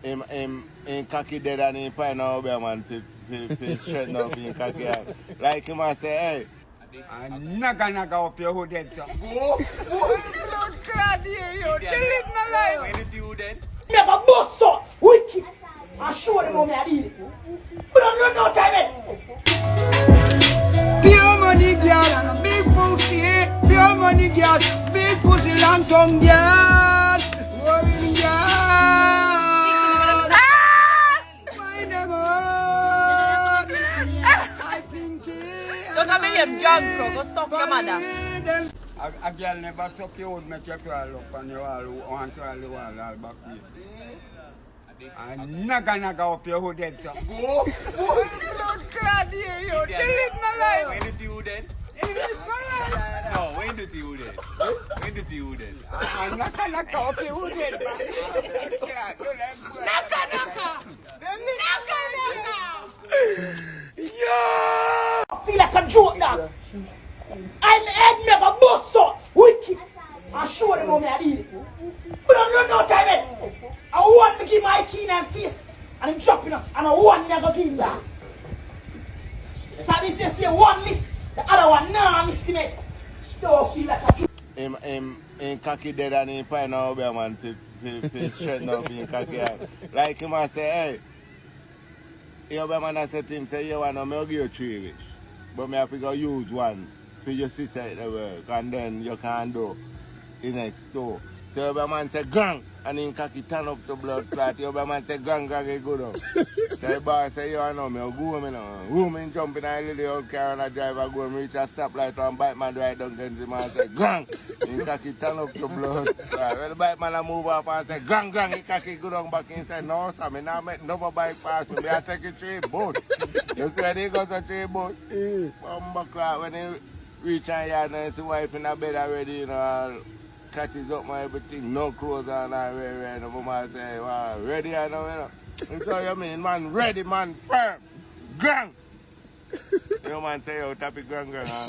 him cocky dead and he find out where man to straighten up him cocky out. Like him I say, hey. I'm not gonna go up your hood head, so go. Don't cry here, you. Delete my life. When did you then? Never boss up, wicked. I show them how me I did it. But I'm not no time it. Pure money girl and a big pussy, pure money girl, big pussy, long tongue girl, worrying girl. Find them all. I think Don't have me drunk, go stop your mother. A girl never suck you would make you crawl up on your wall, one crawl the wall all back here. I'm not gonna go up your hood head, so go. don't cry here, you. Delete my life. When did you then? Delete my life. No, when did you then? When did you then? I'm not gonna go up your hood head, man. Naka. I feel like a joke now. I'm head never boss up, wicked. I show them how me I did it. But I'm not no time it. I want to give my key and face and I'm chopping up and I want me to go give him that. So I say one miss, the other one nah miss him. Don't feel like a joke. Him cocky dead and he find out where man to straighten up him cocky out. Like him I say, hey. You man I said to him, say you want to give you 3 wish. But me have to go use one for your sister at the work and then you can do the next door. So your man say gang and he cocky turn up the blood clot. Your man say gang he good up. So the boy say you know me, go me now. Woman jump in a little old car and a driver go and reach a stoplight and bike man right down against him and say gang. He cocky turn up the blood clot. When the bike man a move up and say gang, he cocky go down back and say no sir, me now make no bike pass me. I take a 3 boat. You see when he goes to 3 boat? Bumba clot when he reach a yard and his wife in a bed already, you know, catches up my everything, no clothes on her, and the woman say, wow, ready or no, you know. And so you mean, man, ready, man, firm, gang. You man say, oh, tap it, gang, and come.